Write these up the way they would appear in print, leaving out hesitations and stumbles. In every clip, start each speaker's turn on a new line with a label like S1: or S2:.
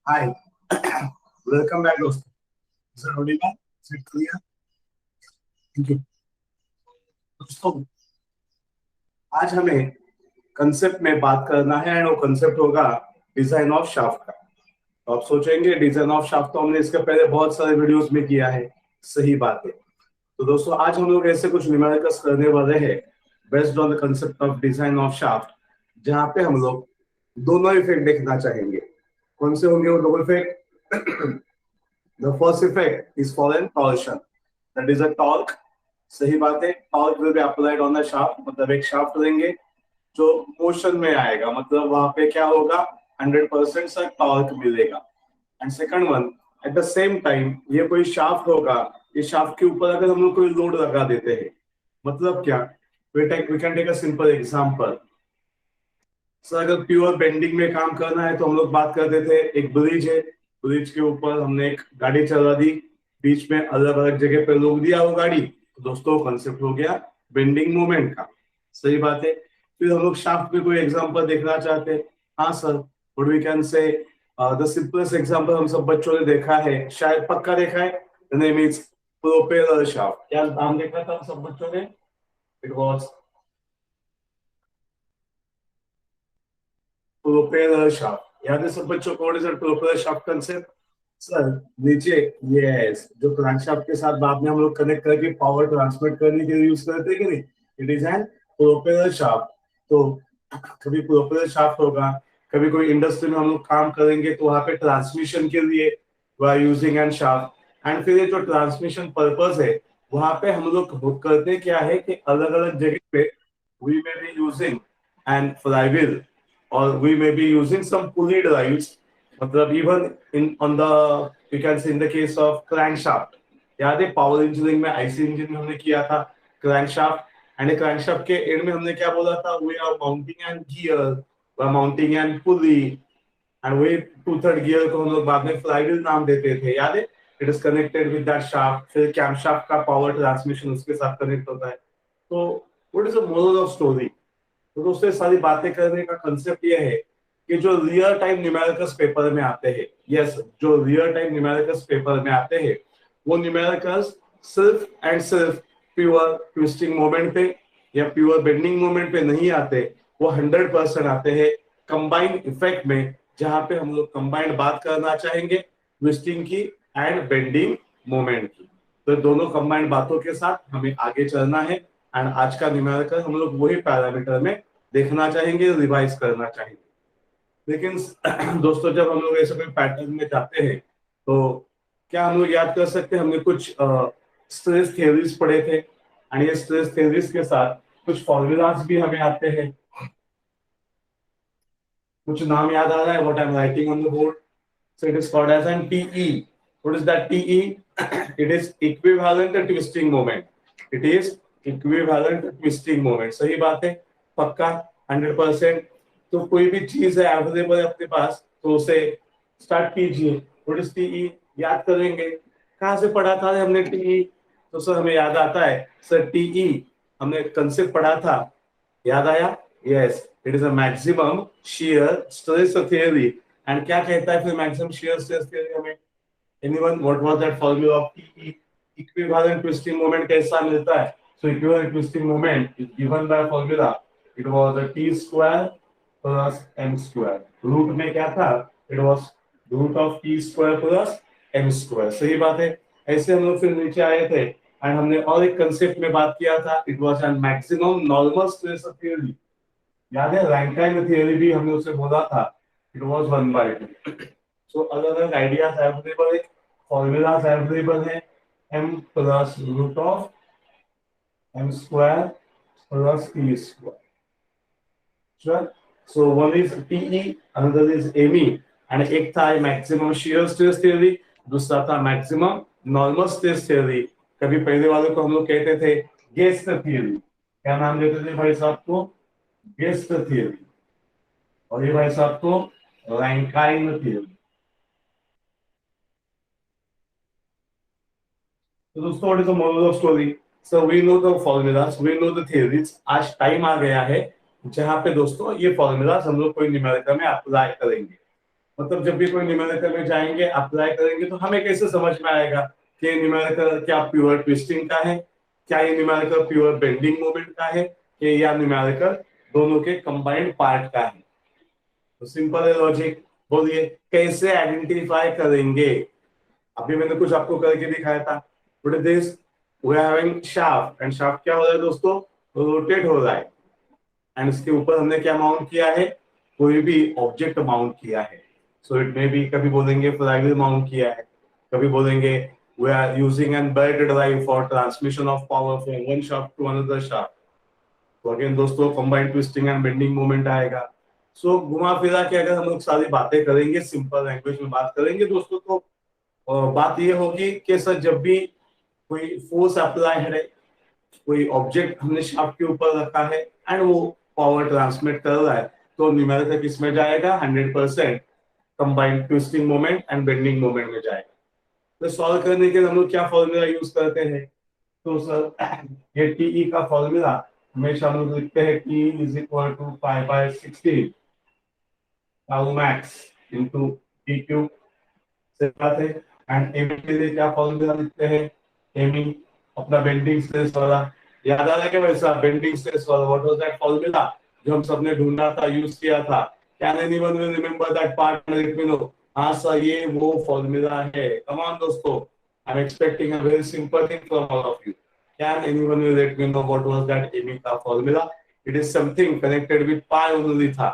S1: हाय। Welcome back दोस्तों। Sir Holika set कर लिया। थैंक यू दोस्तों। आज हमें कंसेप्ट में बात करना है एंड वो कंसेप्ट होगा डिजाइन ऑफ शाफ्ट का। तो आप सोचेंगे डिजाइन ऑफ शाफ्ट तो हमने इसके पहले बहुत सारे वीडियोस में किया है। सही बात है। तो दोस्तों आज हम लोग ऐसे कुछ न्यूमेरिकल्स करने वाले हैं based on the concept of design of shaft, जहां पे हम लोग दोनों इफेक्ट देखना चाहेंगे। कौन से होंगे वो दोनों effect? The first effect is fallen torsion. That is a torque. सही बात है। Torque will be applied on the shaft. मतलब एक शाफ्ट लेंगे जो मोशन में आएगा, मतलब वहां पे क्या होगा, 100% सा टॉर्क मिलेगा। And second one, at the same time ये कोई शाफ्ट होगा, ये शाफ्ट के ऊपर अगर हम लोग कोई लोड लगा देते हैं, मतलब क्या, we can take a simple example. Sir अगर प्योर बेंडिंग में काम करना है तो हम लोग बात करते थे, एक ब्रिज है, ब्रिज के ऊपर हमने एक गाड़ी चला दी, बीच में अलग अलग जगह पे रोक दिया वो गाड़ी, तो दोस्तों कॉन्सेप्ट हो गया बेंडिंग मोमेंट का। सही बात है। फिर हम लोग शाफ्ट में कोई एग्जांपल देखना चाहते हैं। हाँ sir, what we can say, the simplest example हम सब बच्चों ने देखा है, शायद पक्का देखा है, the name is propeller shaft. क्या नाम देखा था हम सब बच्चों ने? It was propeller shaft. याद है सब बच्चों को? What is the propeller shaft concept? Sir नीचे, यस, जो क्रैंकशाफ्ट के साथ बाद में हम लोग कनेक्ट करके पावर ट्रांसमिट करने के लिए यूज करते हैं कि नहीं, it is an propeller shaft. तो कभी प्रोपेलर शाफ्ट होगा, कभी कोई इंडस्ट्री में हम लोग काम करेंगे तो वहां पे ट्रांसमिशन के लिए we are using an shaft. And फिर ये जो ट्रांसमिशन पर्पस है, वहां पे हम लोग करते क्या है कि अलग अलग जगह पे we may be using an flywheel or we may be using some pulley drives, मतलब even in on the, you can say in the case of crankshaft। याद है पावर इंजीनियरिंग में, आईसी इंजन में हमने किया था क्रैंकशाफ्ट। एंड क्रैंकशाफ्ट के end में हमने क्या बोला था, we are mounting an gear, we are mounting an pulley, and वही टू थर्ड गियर को हम लोग बाद में फ्लाईव्हील नाम देते थे, याद है? It is connected with that shaft. फिर कैमशाफ्ट का पावर ट्रांसमिशन उसके साथ कनेक्ट होता है। तो what is the moral of story? तो दोस्तों सारी बातें करने का कंसेप्ट ये है कि जो रियल टाइम न्यूमेरिकल्स पेपर में आते हैं, यस, जो रियल टाइम न्यूमेरिकल्स पेपर में आते हैं, वो न्यूमेरिकल्स सिर्फ एंड सिर्फ प्योर ट्विस्टिंग मोमेंट पे या प्योर बेंडिंग मोमेंट पे नहीं आते। वो 100% आते हैं कंबाइंड इफेक्ट में, जहां पे हम लोग कंबाइंड बात करना चाहेंगे ट्विस्टिंग की एंड बेंडिंग मोमेंट की। तो दोनों कंबाइंड बातों के साथ हमें आगे चलना है। एंड आज का न्यूमेरिकल हम लोग वही पैरामीटर में देखना चाहेंगे, रिवाइज करना चाहेंगे। लेकिन दोस्तों जब हम लोग ऐसे कोई पैटर्न में जाते हैं तो क्या हम लोग याद कर सकते हैं, हमने कुछ स्ट्रेस थ्योरीज पढ़े थे, एंड ये स्ट्रेस थ्योरीज के साथ कुछ फॉर्मूलाज भी हमें आते हैं। कुछ नाम याद आ रहा है? What I am writing on the board, so it is called as an TE. What is that TE? It is equivalent twisting moment. It is equivalent twisting moment. सही बात है, पक्का 100%। तो कोई भी चीज है अवेलेबल है अपने पास, तो उसे स्टार्ट कीजिए। What is TE? याद करेंगे कहां से पढ़ा था हमने टीई? तो सर हमें याद आता है, सर टीई हमने कंसेप्ट पढ़ा था, याद आया? Yes, it is a maximum shear stress theory. And क्या कहता है फिर मैक्सिमम शियर स्ट्रेस थ्योरी हमें? Anyone, what was that formula of TE? Equivalent twisting moment कैसा मिलता है? So equivalent twisting moment is given by formula, it was a T square plus M square. Root में क्या था? It was root of T square plus M square. सही बात है। ऐसे हम लोग फिर नीचे आए थे एंड हमने और एक कंसेप्ट में बात किया था, it was an maximum normal stress theory. याद है रैंकाइन थ्योरी भी हमने उसे बोला था, इट वाज 1/2। सो अलग अलग आइडियाज अवेलेबल है, फॉर्मूलाज अवेलेबल है। m plus root of m square plus t square. Sure. So one is TE, another is ME, and एक था मैक्सिमम शियर स्ट्रेस थ्योरी, दूसरा था मैक्सिमम नॉर्मल स्ट्रेस थ्योरी। कभी पहले वालों को हम लोग कहते थे गेस्ट थ्योरी। क्या नाम देते थे भाई साहब को? Guest theory. और ये भाई साहब को रैंकाइन थ्योरी। तो दोस्तों what is the moral of story? So we know the formulas, we know the theories. आज टाइम आ गया है जहां पे दोस्तों ये फॉर्मूलाज हम लोग कोई न्यूमेरिकल में अप्लाई करेंगे। मतलब जब भी कोई न्यूमेरिकल में जाएंगे, अप्लाई करेंगे, तो हमें कैसे समझ में आएगा कि न्यूमेरिकल क्या प्योर ट्विस्टिंग का है, क्या ये न्यूमेरिकल प्योर बेंडिंग मोमेंट का है, कि या न्यूमेरिकल दोनों के कंबाइंड पार्ट का है। तो सिंपल है लॉजिक। बोलिए कैसे आइडेंटिफाई करेंगे? अभी मैंने कुछ आपको करके दिखाया था। What is this? We are having shaft, and shaft क्या हो रहा है दोस्तों? रोटेट हो रहा है। एंड इसके ऊपर हमने क्या माउंट किया है? कोई भी ऑब्जेक्ट माउंट किया है। सो इट मे बी, कभी बोलेंगे फ्लाईव्हील माउंट किया है, कभी बोलेंगे we are using an belt drive for transmission of power from one shaft to another shaft. तो अगेन दोस्तों combined twisting and bending moment आएगा। सो घुमा फिरा के अगर हम लोग सारी बातें करेंगे, सिंपल लैंग्वेज में बात करेंगे दोस्तों, तो बात ये होगी कि सर जब भी कोई फोर्स अप्लाई है, कोई ऑब्जेक्ट हमने शाफ्ट के ऊपर रखा है एंड वो पावर ट्रांसमिट कर रहा है, तो न्यूमेरिकल किस में जाएगा? 100% combined twisting moment and bending moment में जाएगा। तो सॉल्व करने के लिए हम लोग क्या फॉर्मूला यूज करते हैं? तो सर ये टीई का फॉर्मूला हमेशा हम लोग लिखते हैं T is equal to 5/16 tau max into D cube. से बात है। एंड एमी के लिए क्या फॉर्मूला लिखते हैं? एमी अपना बेंडिंग स्ट्रेस वाला, याद आ रहा है क्या वैसा बेंडिंग स्ट्रेस वाला? व्हाट वाज दैट फॉर्मूला जो हम सबने ढूंढा था, यूज किया था? Can anyone will remember that part? Let me know. हाँ सर, ये वो फॉर्मूला है। कम ऑन दोस्तों, I am expecting a very simple thing from all of you. Can anyone will let me know what was that एमी का formula? It is something connected with pi only था।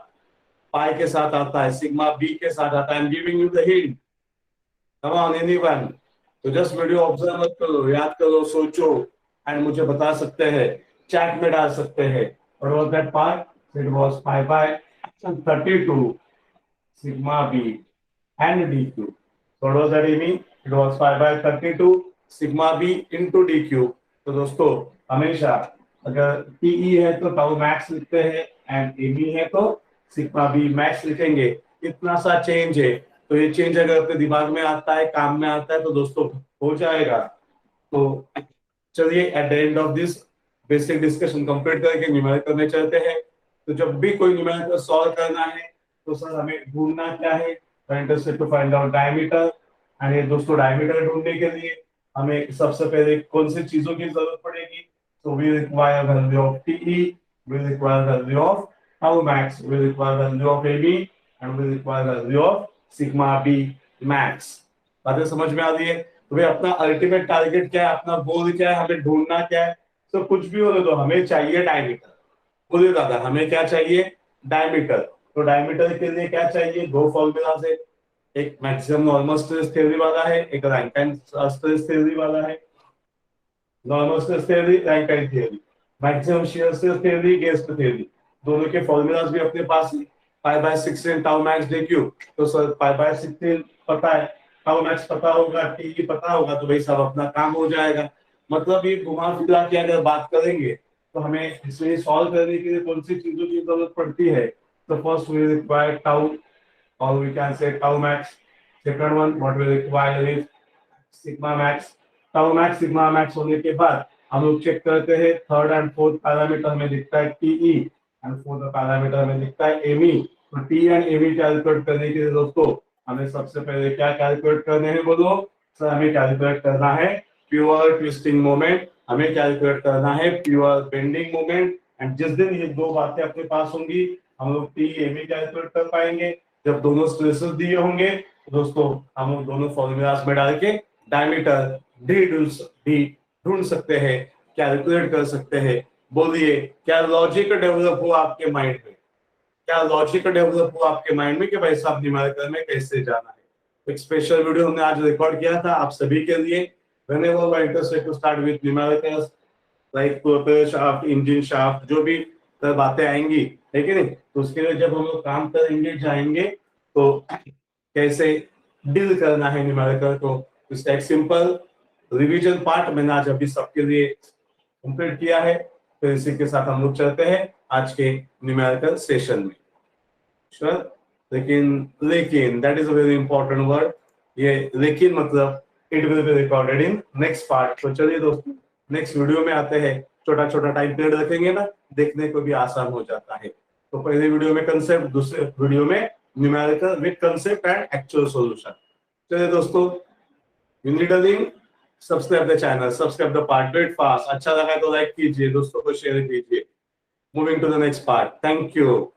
S1: Pi के साथ आता है, sigma B के साथ आता है। I am giving you the hint. Come on anyone. तो जस्ट वीडियो ऑब्जर्व मत करो, याद करो, सोचो एंड मुझे बता सकते हैं, चैट में डाल सकते हैं। और was that part? It was 5/32 sigma b and dq. So what was that mean? It was 5/32 sigma b into dq. तो दोस्तों हमेशा अगर TE है तो टाउ मैक्स लिखते हैं, एंड AB है तो सिग्मा बी मैक्स लिखेंगे। इतना सा चेंज है, तो ये चेंज अगर अपने दिमाग में आता है, काम में आता है, तो दोस्तों हो जाएगा। तो चलिए at the end of this basic discussion complete करके न्यूमेरिकल में चलते हैं। तो जब भी कोई न्यूमेरिकल सॉल्व करना है, तो सर हमें ढूंढना क्या है? Intercept to find out diameter. And ये दोस्तों डायमीटर ढूंढने के लिए हमें सबसे पहले कौन सी चीजों की जरूरत पड़ेगी? तो we require value of TE, we require value of tau max, we require value of AB, and we require value of sigma B max. बातें समझ में आ रही है? तो भाई अपना अल्टीमेट टारगेट क्या है, अपना गोल क्या है, हमें ढूंढना क्या है? तो कुछ भी होने दो, हमें चाहिए डायमीटर। बोलिए दादा, हमें क्या चाहिए? डायमीटर। तो डायमीटर के लिए क्या चाहिए? दो फॉर्मूला से, एक मैक्सिमम नॉर्मल स्ट्रेस थ्योरी वाला है, एक रैंकाइन स्ट्रेस थ्योरी वाला है। Normal stress theory, Rankine theory, maximum shear stress theory, guest theory, दोनों के फॉर्मूलाज भी अपने पास है। 5/16 टाउ मैक्स डी क्यू। तो सर 5/16 पता है, टाउ मैक्स पता होगा, टी पता होगा, तो भाई सब अपना काम हो जाएगा। मतलब ये घुमा फिरा के अगर बात करेंगे, तो हमें इसे सॉल्व करने के लिए कौन सी चीजों की जरूरत पड़ती है? तो first we require tau, or we can say tau max. Second one, what we require is sigma max. Tau max, sigma max होने के बाद हम लोग चेक करते हैं थर्ड एंड फोर्थ पैरामीटर हमें दिखता है टीई, एंड फोर्थ पैरामीटर हमें दिखता है एमी। तो टी एंड एमी कैलकुलेट करने के लिए दोस्तों हमें सबसे पहले क्या कैलकुलेट करने हैं? बोलो सर, हमें कैलकुलेट करना है प्योर ट्विस्टिंग मोमेंट, हमें कैलकुलेट करना है प्योर बेंडिंग मोमेंट। एंड जिस दिन ये दो बातें अपने पास होंगी, हम लोग टी एमी कैलकुलेट कर पाएंगे। जब दोनों स्ट्रेसेस दिए होंगे, तो दोस्तों हम लोग दोनों फॉर्मूलाज में डाल के डायमीटर डी ढूंढ सकते हैं, कैलकुलेट कर सकते हैं। बोलिए क्या लॉजिक डेवलप हुआ आपके माइंड में? क्या लॉजिक डेवलप हुआ आपके माइंड में कि भाई साहब न्यूमेरिकल में कैसे जाना है? एक स्पेशल वीडियो हमने आज रिकॉर्ड किया था आप सभी के लिए। whenever you are interested to start with numericals like propeller shaft, engine shaft, जो भी बातें आएंगी, ठीक है नहीं, तो उसके लिए जब हम लोग काम करेंगे, जाएंगे, तो कैसे डील करना है न्यूमेरिकल को, इसका एक सिंपल रिवीजन पार्ट मैंने आज अभी सबके लिए कंप्लीट किया है। तो इसी के साथ हम लोग चलते हैं आज के न्यूमेरिकल सेशन में। श्योर? लेकिन that is a very important word. ये लेकिन मतलब it will be recorded in next part. तो चलिए दोस्तों नेक्स्ट वीडियो में आते हैं। छोटा छोटा टाइम पीरियड रखेंगे ना, देखने को भी आसान हो जाता है। तो पहले वीडियो में कंसेप्ट, दूसरे वीडियो में numerical with concept and actual solution. चलिए दोस्तों, यूनिटलिंग, subscribe the channel, subscribe the part, do it fast. अच्छा लगा तो लाइक कीजिए, दोस्तों को शेयर कीजिए। Moving to the next part. Thank you.